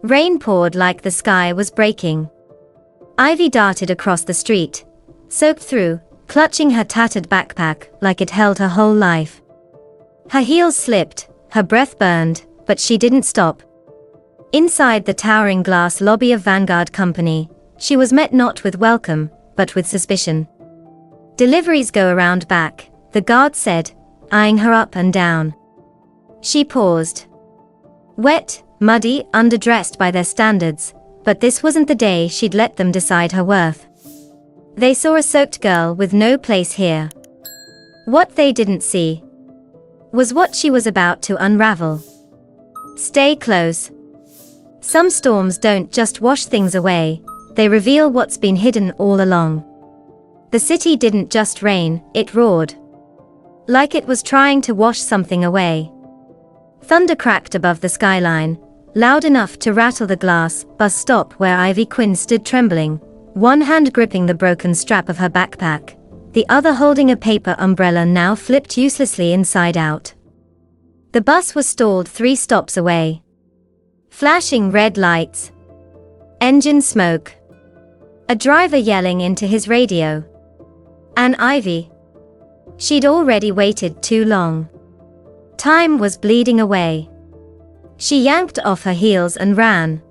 Rain poured like the sky was breaking. Ivy darted across the street, soaked through, clutching her tattered backpack like it held her whole life. Her heels slipped, her breath burned, but she didn't stop. Inside the towering glass lobby of Vanguard Company, she was met not with welcome, but with suspicion. "Deliveries go around back," the guard said, eyeing her up and down. She paused. Wet, muddy, underdressed by their standards, but this wasn't the day she'd let them decide her worth. They saw a soaked girl with no place here. What they didn't see was what she was about to unravel. Stay close. Some storms don't just wash things away, they reveal what's been hidden all along. The city didn't just rain, it roared. Like it was trying to wash something away. Thunder cracked above the skyline, loud enough to rattle the glass bus stop where Ivy Quinn stood trembling, one hand gripping the broken strap of her backpack, the other holding a paper umbrella now flipped uselessly inside out. The bus was stalled 3 stops away. Flashing red lights. Engine smoke. A driver yelling into his radio. And Ivy. She'd already waited too long. Time was bleeding away. She yanked off her heels and ran.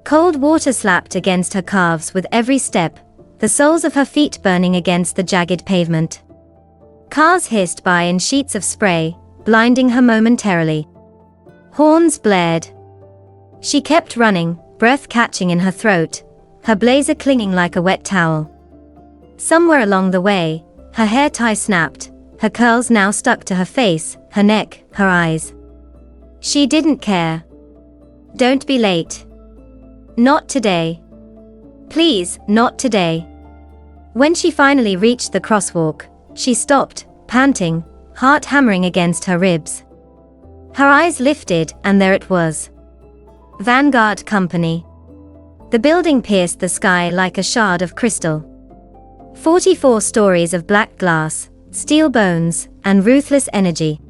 Cold water slapped against her calves with every step, the soles of her feet burning against the jagged pavement. Cars hissed by in sheets of spray, blinding her momentarily. Horns blared. She kept running, breath catching in her throat, her blazer clinging like a wet towel. Somewhere along the way, her hair tie snapped, her curls now stuck to her face, her neck, her eyes. She didn't care. Don't be late. Not today. Please, not today. When she finally reached the crosswalk, she stopped, panting, heart hammering against her ribs. Her eyes lifted, and there it was. Vanguard Company. The building pierced the sky like a shard of crystal. 44 stories of black glass, steel bones, and ruthless energy.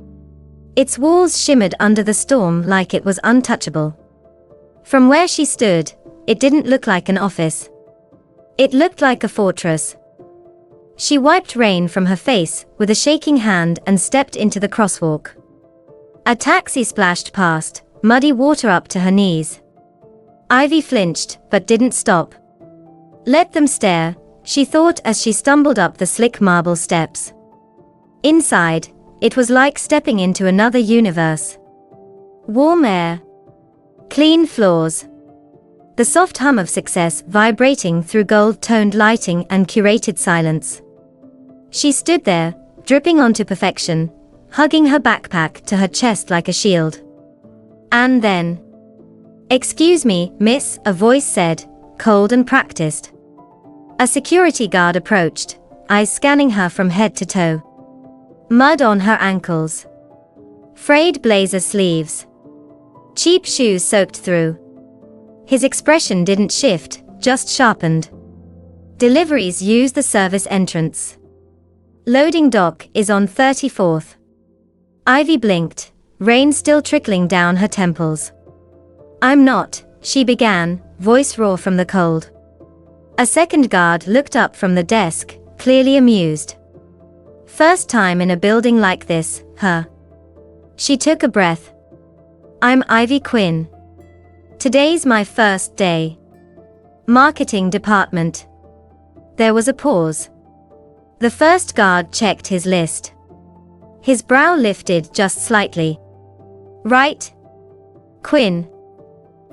Its walls shimmered under the storm like it was untouchable. From where she stood, it didn't look like an office. It looked like a fortress. She wiped rain from her face with a shaking hand and stepped into the crosswalk. A taxi splashed past, muddy water up to her knees. Ivy flinched, but didn't stop. Let them stare, she thought as she stumbled up the slick marble steps. Inside, it was like stepping into another universe. Warm air. Clean floors. The soft hum of success vibrating through gold-toned lighting and curated silence. She stood there, dripping onto perfection, hugging her backpack to her chest like a shield. And then... "Excuse me, miss," a voice said, cold and practiced. A security guard approached, eyes scanning her from head to toe. Mud on her ankles. Frayed blazer sleeves. Cheap shoes soaked through. His expression didn't shift, just sharpened. "Deliveries use the service entrance. Loading dock is on 34th. Ivy blinked, rain still trickling down her temples. "I'm not," she began, voice raw from the cold. A second guard looked up from the desk, clearly amused. "First time in a building like this, huh?" She took a breath. "I'm Ivy Quinn. Today's my first day. Marketing department." There was a pause. The first guard checked his list. His brow lifted just slightly. "Right? Quinn."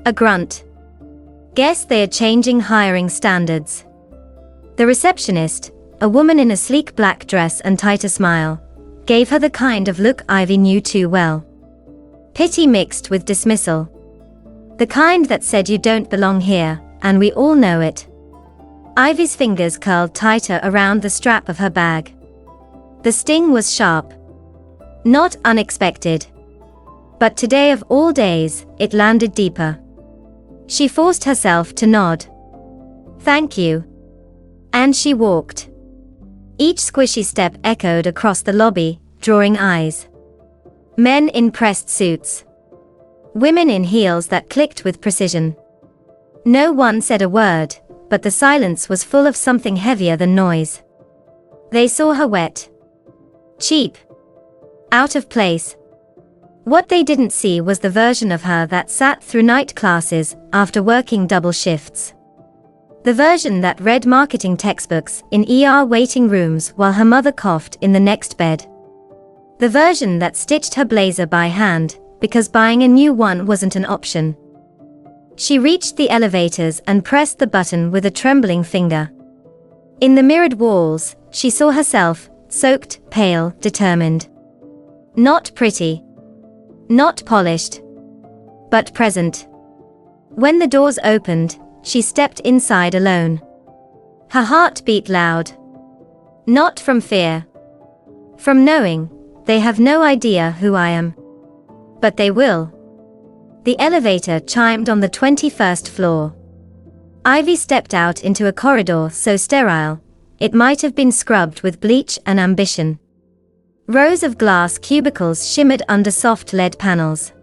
A grunt. "Guess they're changing hiring standards." The receptionist, a woman in a sleek black dress and tighter smile, gave her the kind of look Ivy knew too well. Pity mixed with dismissal. The kind that said you don't belong here, and we all know it. Ivy's fingers curled tighter around the strap of her bag. The sting was sharp. Not unexpected. But today of all days, it landed deeper. She forced herself to nod. "Thank you." And she walked. Each squishy step echoed across the lobby, drawing eyes. Men in pressed suits. Women in heels that clicked with precision. No one said a word, but the silence was full of something heavier than noise. They saw her wet. Cheap. Out of place. What they didn't see was the version of her that sat through night classes after working double shifts. The version that read marketing textbooks in ER waiting rooms while her mother coughed in the next bed. The version that stitched her blazer by hand, because buying a new one wasn't an option. She reached the elevators and pressed the button with a trembling finger. In the mirrored walls, she saw herself, soaked, pale, determined. Not pretty. Not polished. But present. When the doors opened, she stepped inside alone. Her heart beat loud. Not from fear. From knowing, they have no idea who I am. But they will. The elevator chimed on the 21st floor. Ivy stepped out into a corridor so sterile, it might have been scrubbed with bleach and ambition. Rows of glass cubicles shimmered under soft lead panels.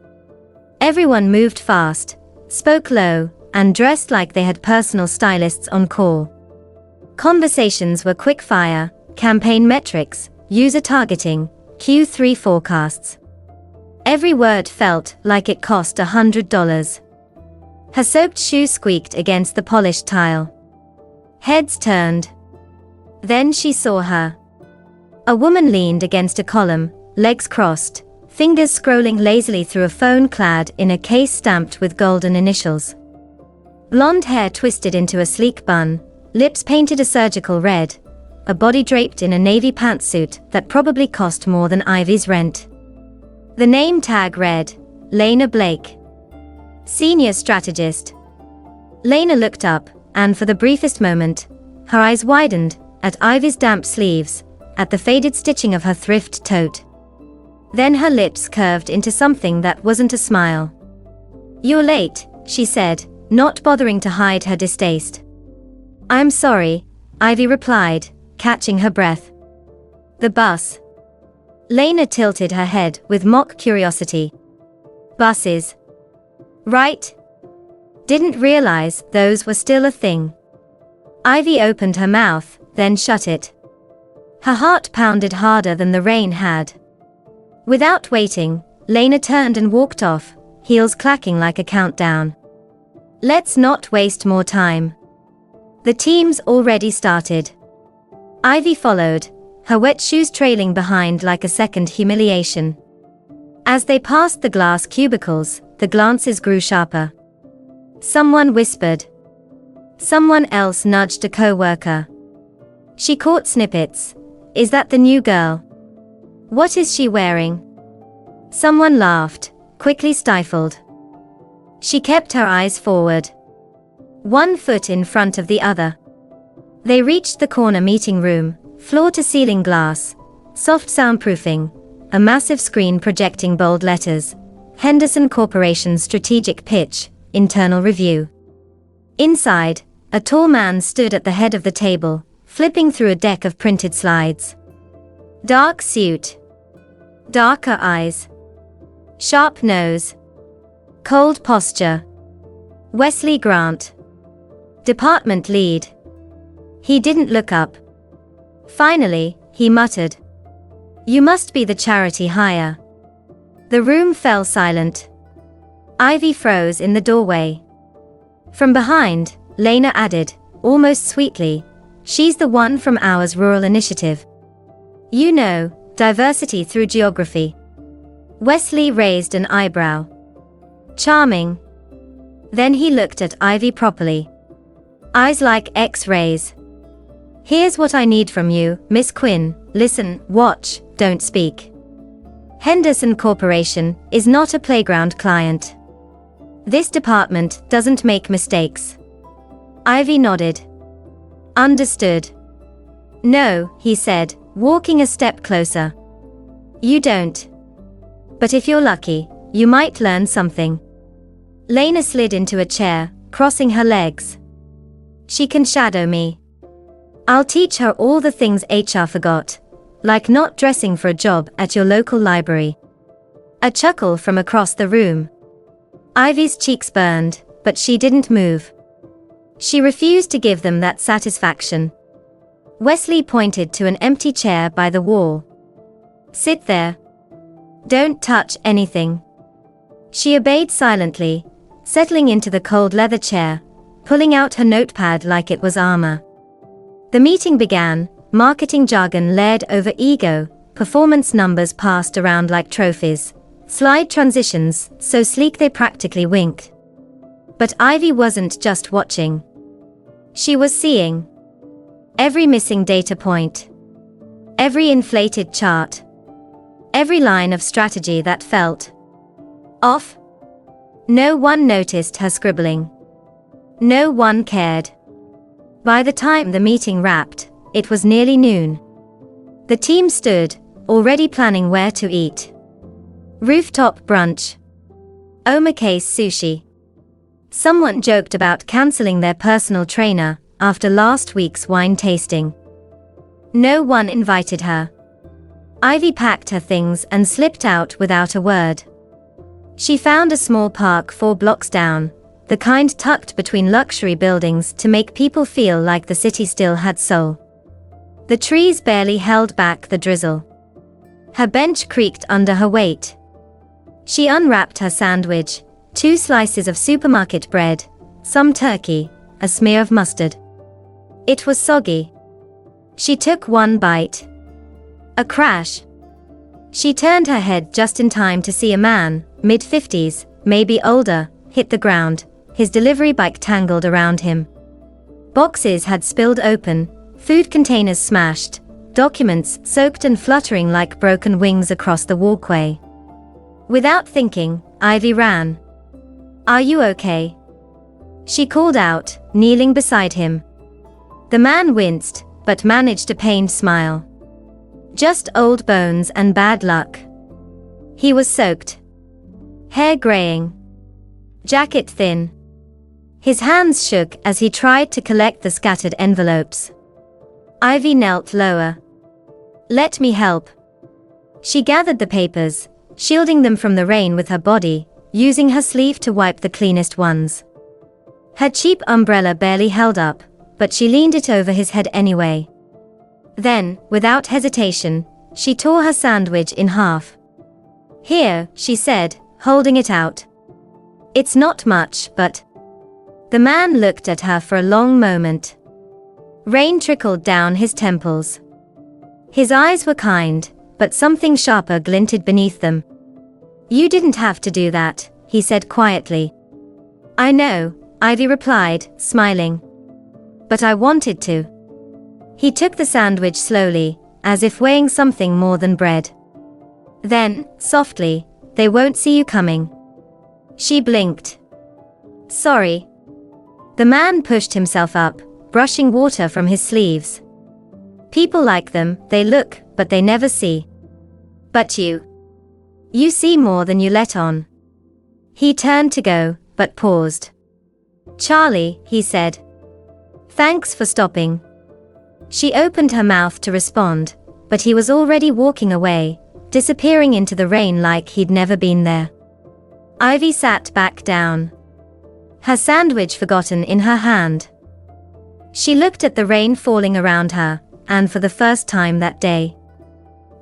Everyone moved fast, spoke low, and dressed like they had personal stylists on call. Conversations were quick-fire, campaign metrics, user targeting, Q3 forecasts. Every word felt like it cost $100. Her soaked shoe squeaked against the polished tile. Heads turned. Then she saw her. A woman leaned against a column, legs crossed, fingers scrolling lazily through a phone clad in a case stamped with golden initials. Blonde hair twisted into a sleek bun, lips painted a surgical red, a body draped in a navy pantsuit that probably cost more than Ivy's rent. The name tag read, Lena Blake. Senior strategist. Lena looked up, and for the briefest moment, her eyes widened, at Ivy's damp sleeves, at the faded stitching of her thrift tote. Then her lips curved into something that wasn't a smile. "You're late," she said, not bothering to hide her distaste. "I'm sorry," Ivy replied, catching her breath. "The bus." Lena tilted her head with mock curiosity. "Buses. Right. Didn't realize those were still a thing." Ivy opened her mouth, then shut it. Her heart pounded harder than the rain had. Without waiting, Lena turned and walked off, heels clacking like a countdown. Let's not waste more time. The team's already started. Ivy followed, her wet shoes trailing behind like a second humiliation. As they passed the glass cubicles, the glances grew sharper. Someone whispered. Someone else nudged a co-worker. She caught snippets. Is that the new girl? What is she wearing? Someone laughed, quickly stifled. She kept her eyes forward. One foot in front of the other. They reached the corner meeting room, floor-to-ceiling glass, soft soundproofing, a massive screen projecting bold letters, Henderson Corporation Strategic Pitch, Internal Review. Inside, a tall man stood at the head of the table, flipping through a deck of printed slides. Dark suit. Darker eyes. Sharp nose. Cold posture. Wesley Grant. Department lead. He didn't look up. Finally, he muttered. You must be the charity hire. The room fell silent. Ivy froze in the doorway. From behind, Lena added, almost sweetly, she's the one from ours rural initiative. You know, diversity through geography. Wesley raised an eyebrow. Charming. Then he looked at Ivy properly. Eyes like X-rays. Here's what I need from you, Miss Quinn. Listen, watch, don't speak. Henderson Corporation is not a playground client. This department doesn't make mistakes. Ivy nodded. Understood. No, he said, walking a step closer. You don't. But if you're lucky, you might learn something. Lena slid into a chair, crossing her legs. She can shadow me. I'll teach her all the things HR forgot, like not dressing for a job at your local library. A chuckle from across the room. Ivy's cheeks burned, but she didn't move. She refused to give them that satisfaction. Wesley pointed to an empty chair by the wall. "Sit there. Don't touch anything." She obeyed silently, settling into the cold leather chair, pulling out her notepad like it was armor. The meeting began, marketing jargon layered over ego, performance numbers passed around like trophies, slide transitions so sleek they practically winked. But Ivy wasn't just watching. She was seeing. Every missing data point. Every inflated chart. Every line of strategy that felt off. No one noticed her scribbling. No one cared. By the time the meeting wrapped, it was nearly noon. The team stood, already planning where to eat. Rooftop brunch. Omakase sushi. Someone joked about canceling their personal trainer after last week's wine tasting. No one invited her. Ivy packed her things and slipped out without a word. She found a small park 4 blocks down, the kind tucked between luxury buildings to make people feel like the city still had soul. The trees barely held back the drizzle. Her bench creaked under her weight. She unwrapped her sandwich, 2 slices of supermarket bread, some turkey, a smear of mustard. It was soggy. She took one bite. A crash. She turned her head just in time to see a man, mid-50s, maybe older, hit the ground, his delivery bike tangled around him. Boxes had spilled open, food containers smashed, documents soaked and fluttering like broken wings across the walkway. Without thinking, Ivy ran. "Are you okay?" she called out, kneeling beside him. The man winced, but managed a pained smile. "Just old bones and bad luck." He was soaked. Hair graying. Jacket thin. His hands shook as he tried to collect the scattered envelopes. Ivy knelt lower. "Let me help." She gathered the papers, shielding them from the rain with her body, using her sleeve to wipe the cleanest ones. Her cheap umbrella barely held up, but she leaned it over his head anyway. Then, without hesitation, she tore her sandwich in half. "Here," she said, holding it out. "It's not much, but..." The man looked at her for a long moment. Rain trickled down his temples. His eyes were kind, but something sharper glinted beneath them. "You didn't have to do that," he said quietly. "I know," Ivy replied, smiling. "But I wanted to." He took the sandwich slowly, as if weighing something more than bread. Then, softly, "They won't see you coming." She blinked. "Sorry." The man pushed himself up, brushing water from his sleeves. "People like them, they look, but they never see. But you. You see more than you let on." He turned to go, but paused. "Charlie," he said. "Thanks for stopping." She opened her mouth to respond, but he was already walking away, disappearing into the rain like he'd never been there. Ivy sat back down. Her sandwich forgotten in her hand. She looked at the rain falling around her, and for the first time that day,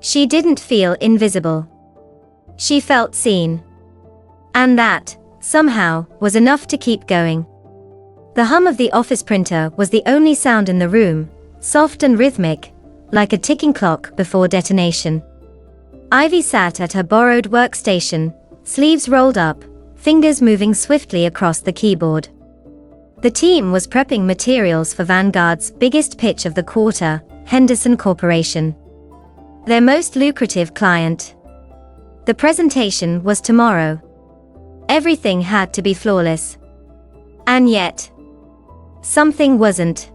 she didn't feel invisible. She felt seen. And that, somehow, was enough to keep going. The hum of the office printer was the only sound in the room, soft and rhythmic, like a ticking clock before detonation. Ivy sat at her borrowed workstation, sleeves rolled up, fingers moving swiftly across the keyboard. The team was prepping materials for Vanguard's biggest pitch of the quarter, Henderson Corporation. Their most lucrative client. The presentation was tomorrow. Everything had to be flawless. And yet, something wasn't.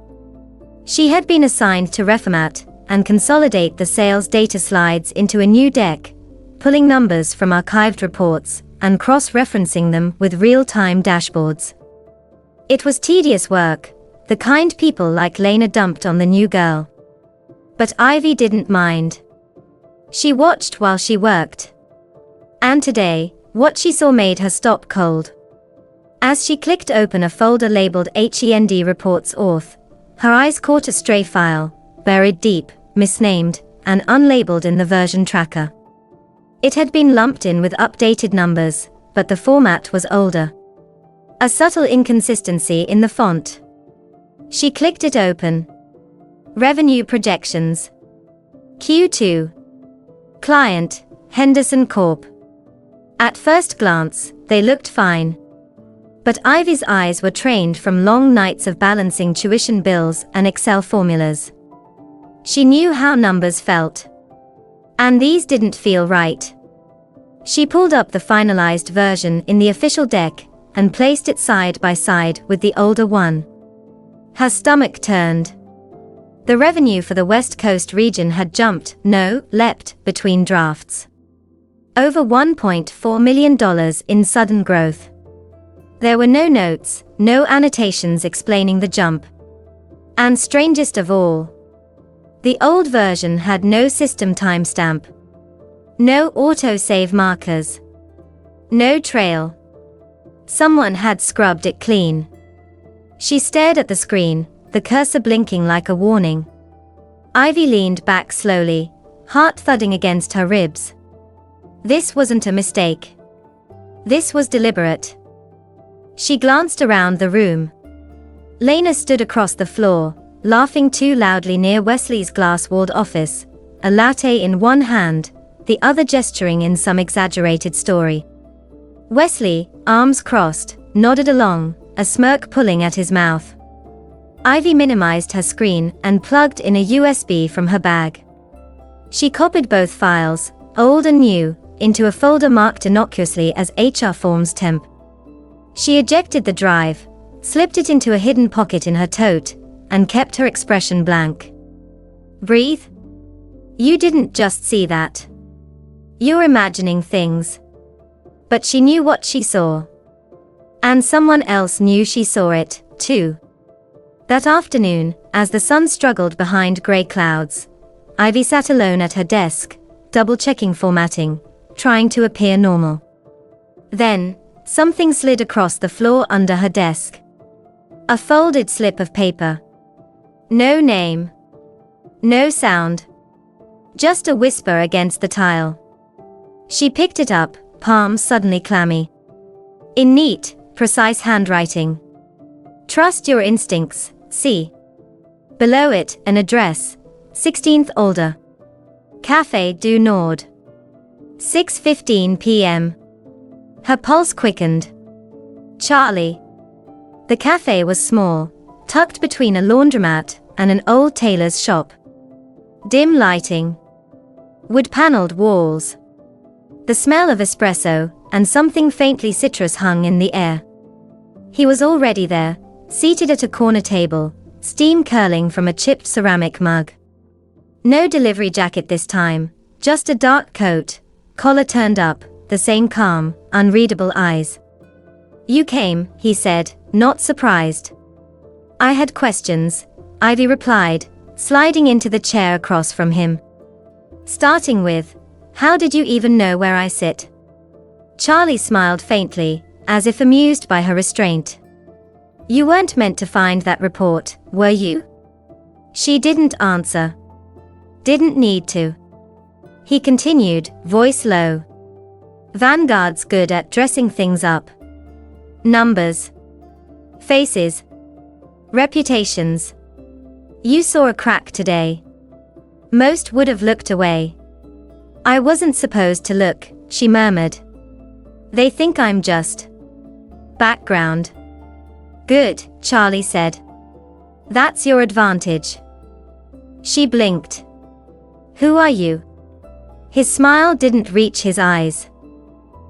She had been assigned to reformat and consolidate the sales data slides into a new deck, pulling numbers from archived reports and cross-referencing them with real-time dashboards. It was tedious work, the kind people like Lena dumped on the new girl. But Ivy didn't mind. She watched while she worked. And today, what she saw made her stop cold. As she clicked open a folder labeled HEND Reports Auth, her eyes caught a stray file, buried deep, misnamed, and unlabeled in the version tracker. It had been lumped in with updated numbers, but the format was older. A subtle inconsistency in the font. She clicked it open. Revenue projections. Q2. Client, Henderson Corp. At first glance, they looked fine. But Ivy's eyes were trained from long nights of balancing tuition bills and Excel formulas. She knew how numbers felt. And these didn't feel right. She pulled up the finalized version in the official deck and placed it side by side with the older one. Her stomach turned. The revenue for the West Coast region had leapt between drafts. Over $1.4 million in sudden growth. There were no notes, no annotations explaining the jump. And strangest of all, the old version had no system timestamp. No autosave markers. No trail. Someone had scrubbed it clean. She stared at the screen, the cursor blinking like a warning. Ivy leaned back slowly, heart thudding against her ribs. This wasn't a mistake. This was deliberate. She glanced around the room. Lena stood across the floor, laughing too loudly near Wesley's glass-walled office, a latte in one hand, the other gesturing in some exaggerated story. Wesley, arms crossed, nodded along, a smirk pulling at his mouth. Ivy minimized her screen and plugged in a USB from her bag. She copied both files, old and new, into a folder marked innocuously as HR Forms Temp. She ejected the drive, slipped it into a hidden pocket in her tote, and kept her expression blank. Breathe? You didn't just see that. You're imagining things. But she knew what she saw. And someone else knew she saw it, too. That afternoon, as the sun struggled behind grey clouds, Ivy sat alone at her desk, double-checking formatting, trying to appear normal. Then, something slid across the floor under her desk. A folded slip of paper. No name. No sound. Just a whisper against the tile. She picked it up, palms suddenly clammy. In neat, precise handwriting. Trust your instincts, see. Below it, an address, 16th Alder. Café du Nord. 6:15 p.m. Her pulse quickened. Charlie. The cafe was small, tucked between a laundromat and an old tailor's shop. Dim lighting. Wood-paneled walls. The smell of espresso and something faintly citrus hung in the air. He was already there, seated at a corner table, steam curling from a chipped ceramic mug. No delivery jacket this time, just a dark coat, collar turned up, the same calm, unreadable eyes. You came, he said, not surprised. I had questions, Ivy replied, sliding into the chair across from him. Starting with, how did you even know where I sit? Charlie smiled faintly, as if amused by her restraint. You weren't meant to find that report, were you? She didn't answer. Didn't need to. He continued, voice low. Vanguard's good at dressing things up. Numbers. Faces. Reputations. You saw a crack today. Most would have looked away. I wasn't supposed to look, she murmured. They think I'm just background. Good, Charlie said. That's your advantage. She blinked. Who are you? His smile didn't reach his eyes.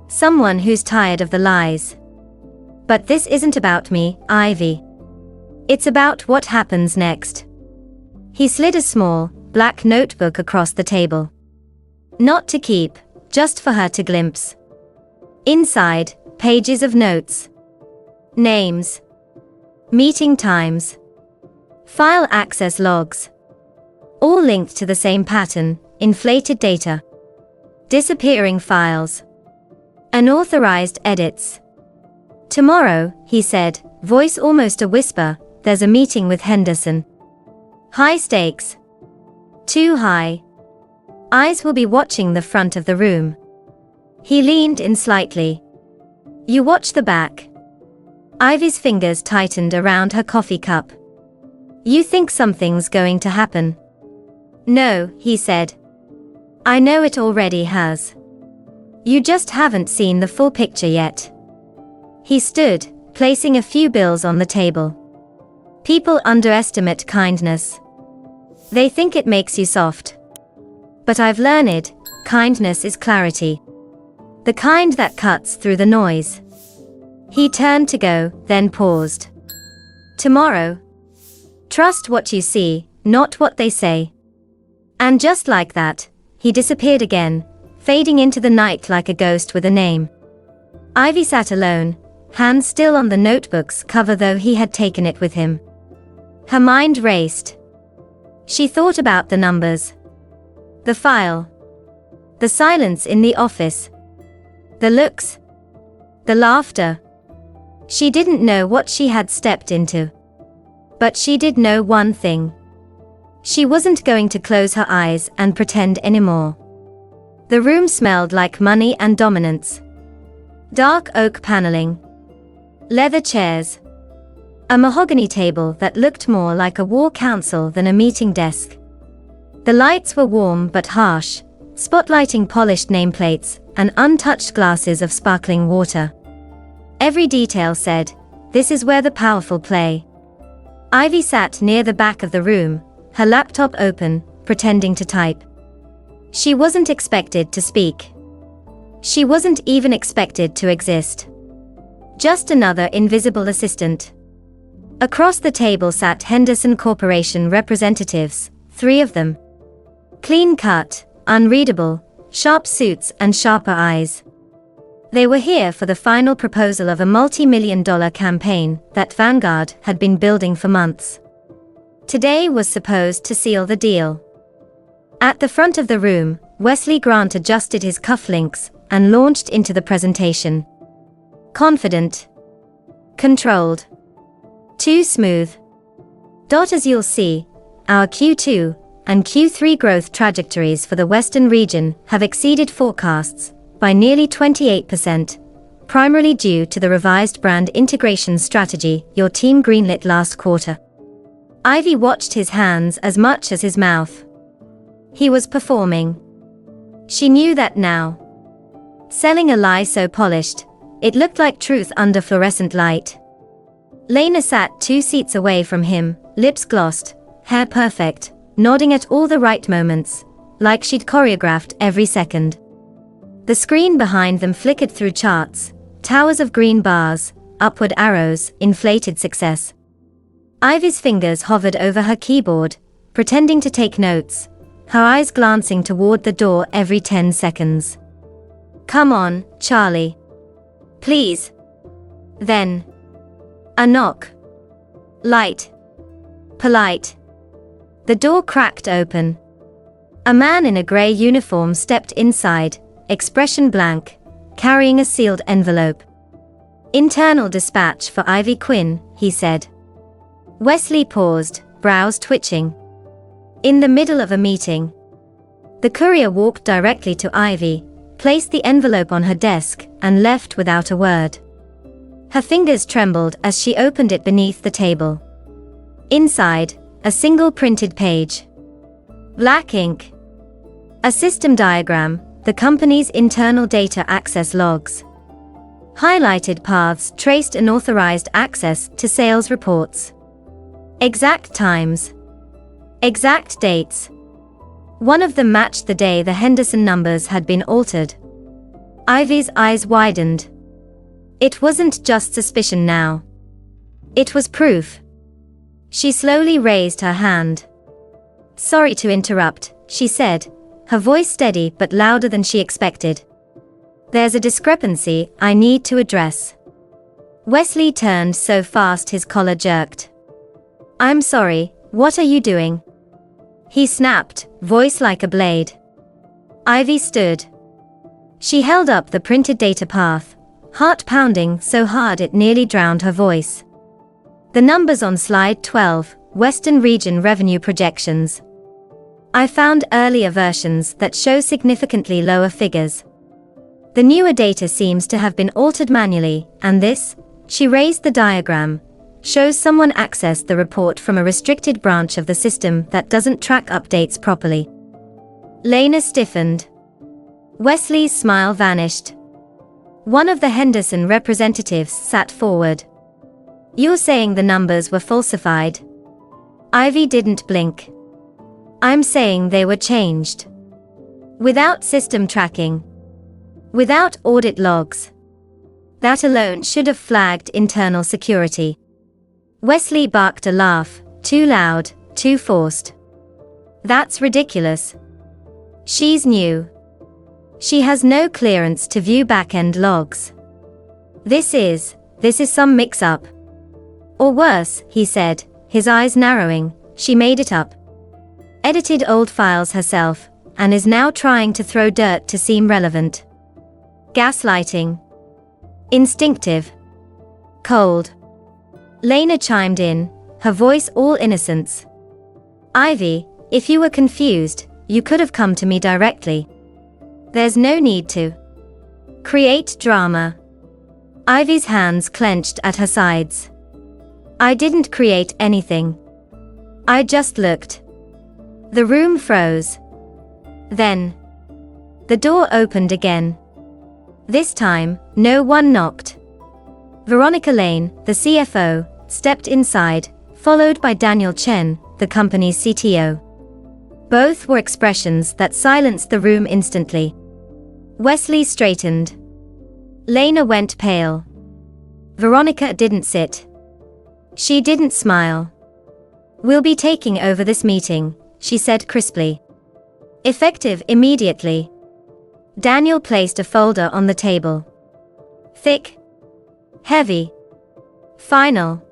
Someone who's tired of the lies. But this isn't about me, Ivy. It's about what happens next. He slid a small, black notebook across the table. Not to keep, just for her to glimpse. Inside, pages of notes. Names. Meeting times. File access logs. All linked to the same pattern, inflated data. Disappearing files. Unauthorized edits. Tomorrow, he said, voice almost a whisper, there's a meeting with Henderson. High stakes. Too high. Eyes will be watching the front of the room. He leaned in slightly. You watch the back. Ivy's fingers tightened around her coffee cup. You think something's going to happen? No, he said. I know it already has. You just haven't seen the full picture yet. He stood, placing a few bills on the table. People underestimate kindness. They think it makes you soft. But I've learned, kindness is clarity. The kind that cuts through the noise. He turned to go, then paused. Tomorrow. Trust what you see, not what they say. And just like that, he disappeared again, fading into the night like a ghost with a name. Ivy sat alone, hands still on the notebook's cover though he had taken it with him. Her mind raced. She thought about the numbers. The file. The silence in the office. The looks. The laughter. She didn't know what she had stepped into. But she did know one thing. She wasn't going to close her eyes and pretend anymore. The room smelled like money and dominance. Dark oak paneling. Leather chairs. A mahogany table that looked more like a war council than a meeting desk. The lights were warm but harsh, spotlighting polished nameplates and untouched glasses of sparkling water. Every detail said, this is where the powerful play. Ivy sat near the back of the room, her laptop open, pretending to type. She wasn't expected to speak. She wasn't even expected to exist. Just another invisible assistant. Across the table sat Henderson Corporation representatives, 3 of them. Clean-cut, unreadable, sharp suits and sharper eyes. They were here for the final proposal of a multi-million-dollar campaign that Vanguard had been building for months. Today was supposed to seal the deal. At the front of the room, Wesley Grant adjusted his cufflinks and launched into the presentation. Confident. Controlled. Too smooth. As you'll see, our Q2 and Q3 growth trajectories for the Western region have exceeded forecasts by nearly 28%, primarily due to the revised brand integration strategy your team greenlit last quarter. Ivy watched his hands as much as his mouth. He was performing. She knew that now. Selling a lie so polished, it looked like truth under fluorescent light. Lena sat 2 seats away from him, lips glossed, hair perfect, nodding at all the right moments, like she'd choreographed every second. The screen behind them flickered through charts, towers of green bars, upward arrows, inflated success. Ivy's fingers hovered over her keyboard, pretending to take notes, her eyes glancing toward the door every 10 seconds. Come on, Charlie. Please. Then. A knock. Light. Polite. The door cracked open. A man in a gray uniform stepped inside, expression blank, carrying a sealed envelope. Internal dispatch for Ivy Quinn, he said. Wesley paused, brows twitching. In the middle of a meeting. The courier walked directly to Ivy, placed the envelope on her desk, and left without a word. Her fingers trembled as she opened it beneath the table. Inside, a single printed page. Black ink. A system diagram, the company's internal data access logs. Highlighted paths traced unauthorized access to sales reports. Exact times. Exact dates. One of them matched the day the Henderson numbers had been altered. Ivy's eyes widened. It wasn't just suspicion now. It was proof. She slowly raised her hand. Sorry to interrupt, she said, her voice steady but louder than she expected. There's a discrepancy I need to address. Wesley turned so fast his collar jerked. I'm sorry, what are you doing? He snapped, voice like a blade. Ivy stood. She held up the printed data path, heart pounding so hard it nearly drowned her voice. The numbers on slide 12, Western Region Revenue Projections. I found earlier versions that show significantly lower figures. The newer data seems to have been altered manually, and this, she raised the diagram, shows someone accessed the report from a restricted branch of the system that doesn't track updates properly. Lena stiffened. Wesley's smile vanished. One of the Henderson representatives sat forward. You're saying the numbers were falsified? Ivy didn't blink. I'm saying they were changed. Without system tracking. Without audit logs. That alone should have flagged internal security. Wesley barked a laugh, too loud, too forced. That's ridiculous. She's new. She has no clearance to view back-end logs. This is some mix-up. Or worse, he said, his eyes narrowing, she made it up. Edited old files herself, and is now trying to throw dirt to seem relevant. Gaslighting. Instinctive. Cold. Lena chimed in, her voice all innocence. Ivy, if you were confused, you could have come to me directly. There's no need to create drama. Ivy's hands clenched at her sides. I didn't create anything. I just looked. The room froze. Then the door opened again. This time, no one knocked. Veronica Lane, the CFO, stepped inside, followed by Daniel Chen, the company's CTO. Both were expressions that silenced the room instantly. Wesley straightened. Lena went pale. Veronica didn't sit. She didn't smile. We'll be taking over this meeting, she said crisply. Effective immediately. Daniel placed a folder on the table. Thick. Heavy. Final.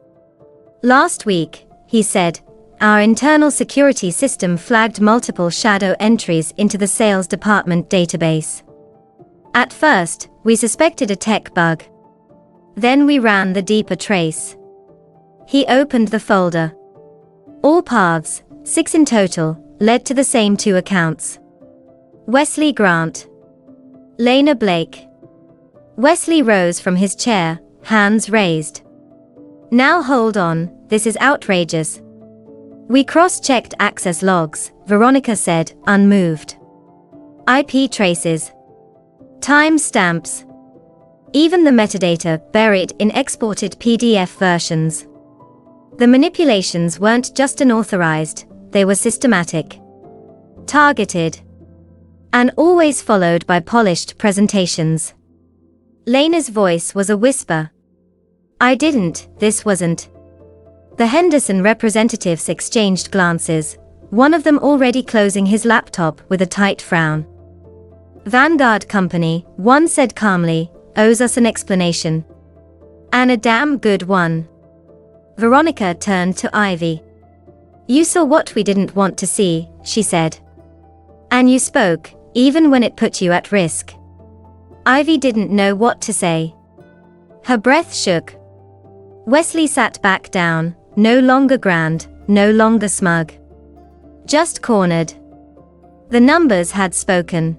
Last week, he said, our internal security system flagged multiple shadow entries into the sales department database. At first, we suspected a tech bug. Then we ran the deeper trace. He opened the folder. All paths, 6 in total, led to the same 2 accounts. Wesley Grant. Lena Blake. Wesley rose from his chair, hands raised. Now hold on, this is outrageous. We cross-checked access logs, Veronica said, unmoved. IP traces. Time stamps. Even the metadata buried in exported PDF versions. The manipulations weren't just unauthorized, they were systematic. Targeted. And always followed by polished presentations. Lena's voice was a whisper. This wasn't. The Henderson representatives exchanged glances, one of them already closing his laptop with a tight frown. Vanguard Company, one said calmly, owes us an explanation. And a damn good one. Veronica turned to Ivy. You saw what we didn't want to see, she said. And you spoke, even when it put you at risk. Ivy didn't know what to say. Her breath shook. Wesley sat back down, no longer grand, no longer smug. Just cornered. The numbers had spoken.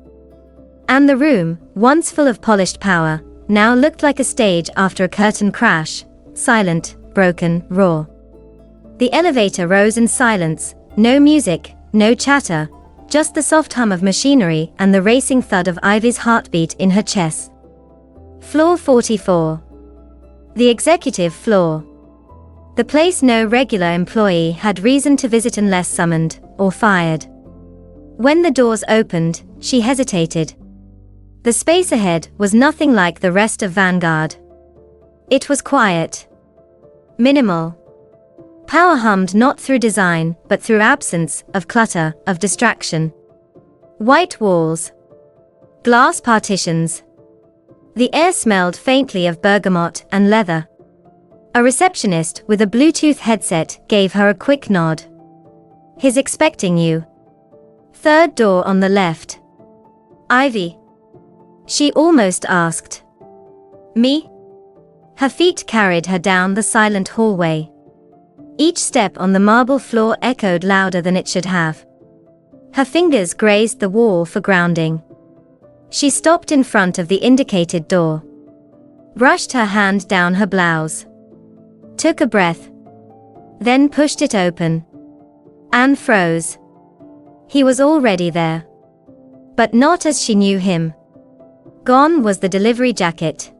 And the room, once full of polished power, now looked like a stage after a curtain crash, silent, broken, raw. The elevator rose in silence, no music, no chatter, just the soft hum of machinery and the racing thud of Ivy's heartbeat in her chest. Floor 44. The executive floor. The place no regular employee had reason to visit unless summoned, or fired. When the doors opened, she hesitated. The space ahead was nothing like the rest of Vanguard. It was quiet. Minimal. Power hummed not through design, but through absence of clutter, of distraction. White walls. Glass partitions. The air smelled faintly of bergamot and leather. A receptionist with a Bluetooth headset gave her a quick nod. He's expecting you. Third door on the left. Ivy. She almost asked. Me? Her feet carried her down the silent hallway. Each step on the marble floor echoed louder than it should have. Her fingers grazed the wall for grounding. She stopped in front of the indicated door. Brushed her hand down her blouse. Took a breath. Then pushed it open. And froze. He was already there. But not as she knew him. Gone was the delivery jacket.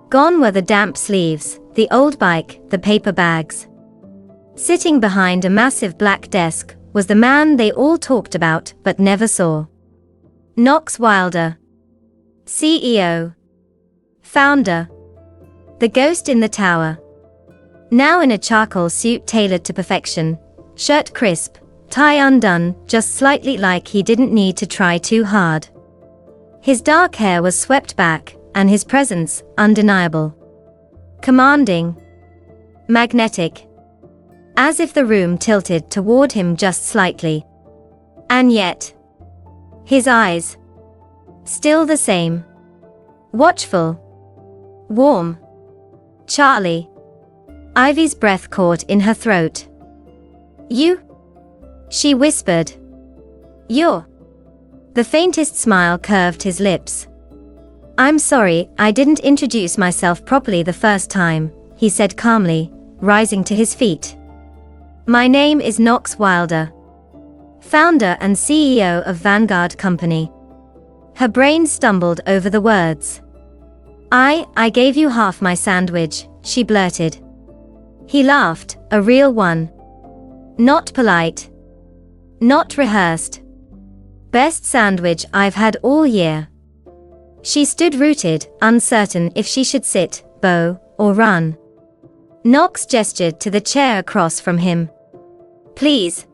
Gone were the damp sleeves, the old bike, the paper bags. Sitting behind a massive black desk was the man they all talked about but never saw. Knox Wilder. CEO. Founder. The ghost in the tower. Now in a charcoal suit tailored to perfection, shirt crisp, tie undone, just slightly like he didn't need to try too hard. His dark hair was swept back, and his presence undeniable. Commanding. Magnetic. As if the room tilted toward him just slightly. And yet, his eyes, still the same. Watchful. Warm. Charlie. Ivy's breath caught in her throat. You? She whispered. You're. The faintest smile curved his lips. I'm sorry, I didn't introduce myself properly the first time, he said calmly, rising to his feet. My name is Knox Wilder. Founder and CEO of Vanguard Company. Her brain stumbled over the words. I gave you half my sandwich, she blurted. He laughed, a real one. Not polite. Not rehearsed. Best sandwich I've had all year. She stood rooted, uncertain if she should sit, bow, or run. Knox gestured to the chair across from him. Please.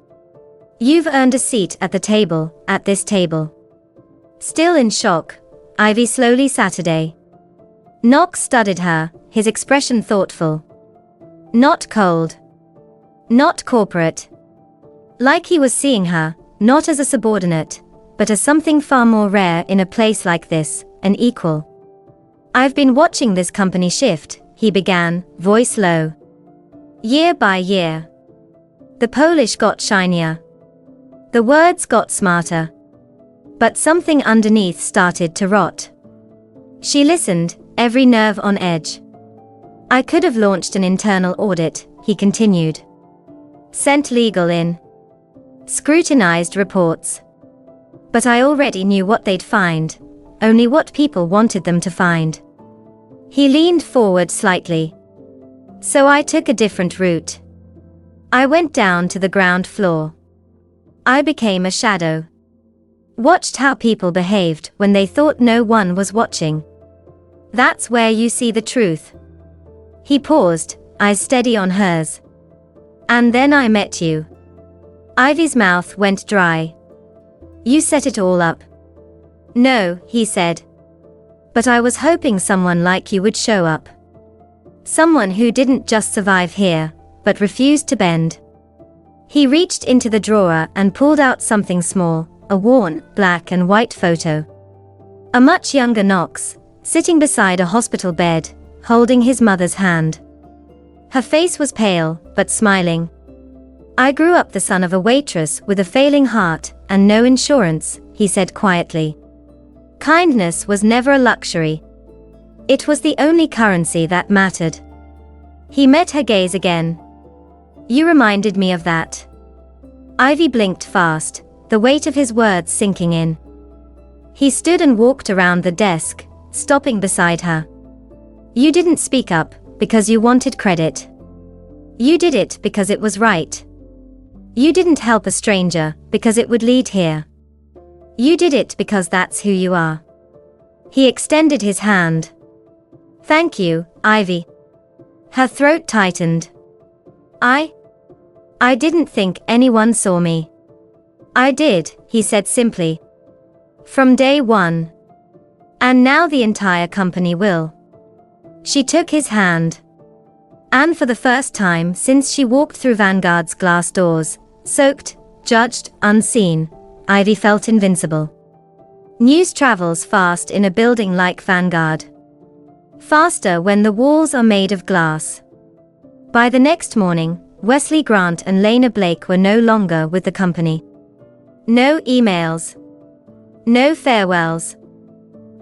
You've earned a seat at the table, at this table. Still in shock, Ivy slowly Saturday. Knox studied her, his expression thoughtful. Not cold. Not corporate. Like he was seeing her, not as a subordinate, but as something far more rare in a place like this, an equal. I've been watching this company shift, he began, voice low. Year by year. The Polish got shinier. The words got smarter. But something underneath started to rot. She listened, every nerve on edge. I could have launched an internal audit, he continued. Sent legal in. Scrutinized reports. But I already knew what they'd find, only what people wanted them to find. He leaned forward slightly. So I took a different route. I went down to the ground floor. I became a shadow. Watched how people behaved when they thought no one was watching. That's where you see the truth. He paused, eyes steady on hers. And then I met you. Ivy's mouth went dry. You set it all up. No, he said. But I was hoping someone like you would show up. Someone who didn't just survive here, but refused to bend. He reached into the drawer and pulled out something small, a worn, black and white photo. A much younger Knox, sitting beside a hospital bed, holding his mother's hand. Her face was pale, but smiling. I grew up the son of a waitress with a failing heart and no insurance, he said quietly. Kindness was never a luxury. It was the only currency that mattered. He met her gaze again. You reminded me of that. Ivy blinked fast, the weight of his words sinking in. He stood and walked around the desk, stopping beside her. You didn't speak up because you wanted credit. You did it because it was right. You didn't help a stranger because it would lead here. You did it because that's who you are. He extended his hand. Thank you, Ivy. Her throat tightened. I didn't think anyone saw me. I did, he said simply. From day one. And now the entire company will. She took his hand. And for the first time since she walked through Vanguard's glass doors, soaked, judged, unseen, Ivy felt invincible. News travels fast in a building like Vanguard. Faster when the walls are made of glass. By the next morning, Wesley Grant and Lena Blake were no longer with the company. No emails. No farewells.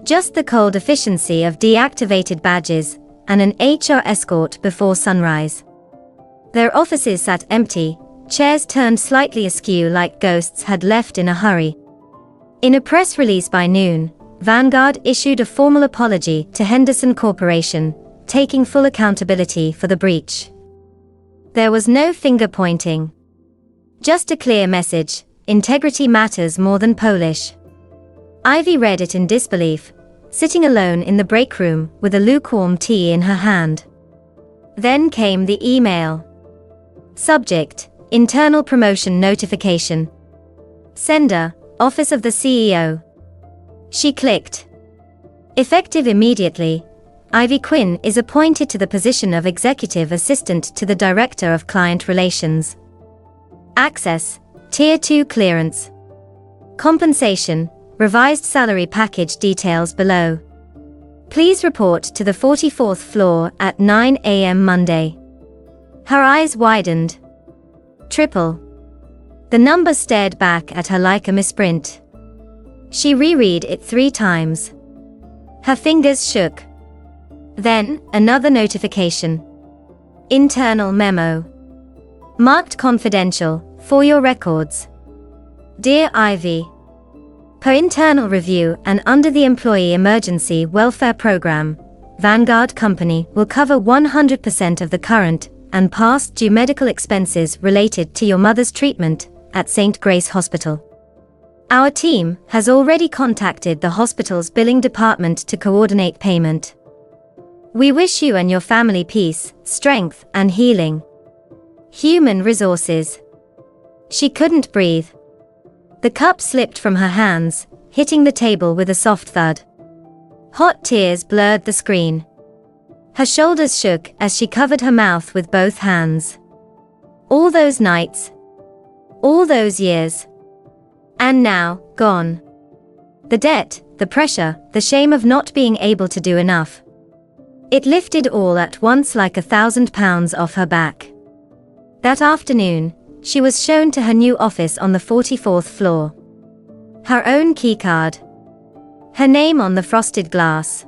Just the cold efficiency of deactivated badges and an HR escort before sunrise. Their offices sat empty, chairs turned slightly askew like ghosts had left in a hurry. In a press release by noon, Vanguard issued a formal apology to Henderson Corporation, taking full accountability for the breach. There was no finger-pointing. Just a clear message: integrity matters more than polish. Ivy read it in disbelief, sitting alone in the break room with a lukewarm tea in her hand. Then came the email. Subject: Internal promotion notification. Sender: Office of the CEO. She clicked. Effective immediately, Ivy Quinn is appointed to the position of Executive Assistant to the Director of Client Relations. Access: Tier 2 clearance. Compensation: revised salary package details below. Please report to the 44th floor at 9 a.m. Monday. Her eyes widened. Triple. The number stared back at her like a misprint. She reread it 3 times. Her fingers shook. Then, another notification. Internal memo. Marked confidential, for your records. Dear Ivy. Per internal review and under the Employee Emergency Welfare Program, Vanguard Company will cover 100% of the current and past due medical expenses related to your mother's treatment at St. Grace Hospital. Our team has already contacted the hospital's billing department to coordinate payment. We wish you and your family peace, strength, and healing. Human Resources. She couldn't breathe. The cup slipped from her hands, hitting the table with a soft thud. Hot tears blurred the screen. Her shoulders shook as she covered her mouth with both hands. All those nights. All those years. And now, gone. The debt, the pressure, the shame of not being able to do enough. It lifted all at once like 1,000 pounds off her back. That afternoon, she was shown to her new office on the 44th floor. Her own keycard. Her name on the frosted glass.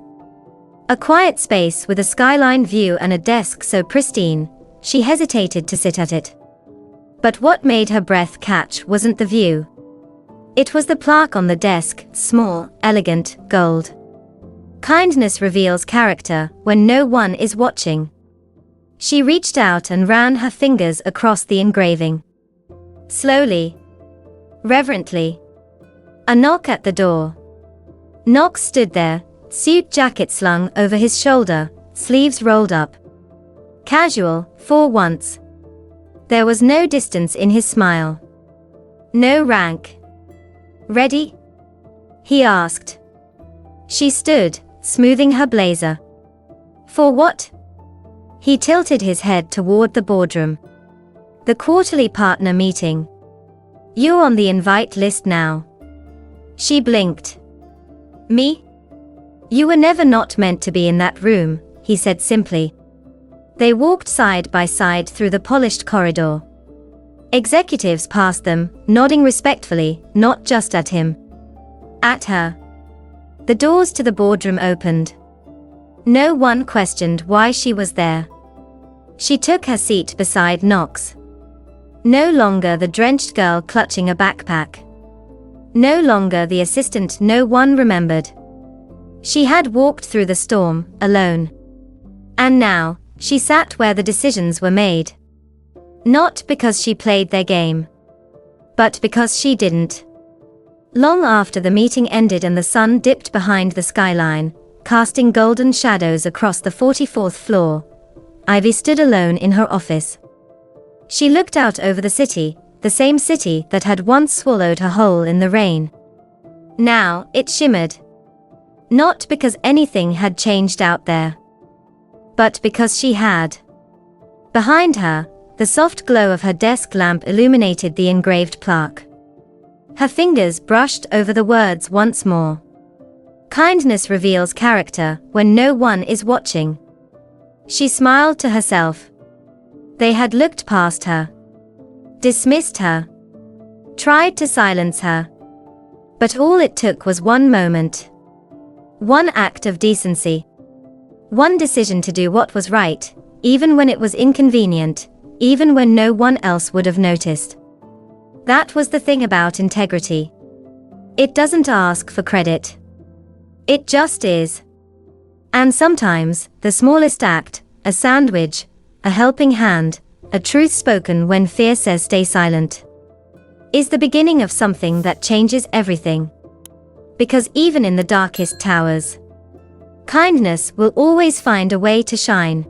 A quiet space with a skyline view and a desk so pristine, she hesitated to sit at it. But what made her breath catch wasn't the view. It was the plaque on the desk, small, elegant, gold. Kindness reveals character when no one is watching. She reached out and ran her fingers across the engraving. Slowly. Reverently. A knock at the door. Knox stood there, suit jacket slung over his shoulder, sleeves rolled up. Casual, for once. There was no distance in his smile. No rank. Ready? He asked. She stood, smoothing her blazer. For what? He tilted his head toward the boardroom. The quarterly partner meeting. You're on the invite list now. She blinked. Me? You were never not meant to be in that room, he said simply. They walked side by side through the polished corridor. Executives passed them, nodding respectfully, not just at him. At her. The doors to the boardroom opened. No one questioned why she was there. She took her seat beside Knox. No longer the drenched girl clutching a backpack. No longer the assistant no one remembered. She had walked through the storm, alone. And now, she sat where the decisions were made. Not because she played their game. But because she didn't. Long after the meeting ended and the sun dipped behind the skyline, casting golden shadows across the 44th floor, Ivy stood alone in her office. She looked out over the city, the same city that had once swallowed her whole in the rain. Now, it shimmered. Not because anything had changed out there. But because she had. Behind her, the soft glow of her desk lamp illuminated the engraved plaque. Her fingers brushed over the words once more. Kindness reveals character when no one is watching. She smiled to herself. They had looked past her, dismissed her, tried to silence her. But all it took was one moment. One act of decency. One decision to do what was right, even when it was inconvenient, even when no one else would have noticed. That was the thing about integrity. It doesn't ask for credit. It just is. And sometimes, the smallest act, a sandwich, a helping hand, a truth spoken when fear says stay silent, is the beginning of something that changes everything. Because even in the darkest towers, kindness will always find a way to shine.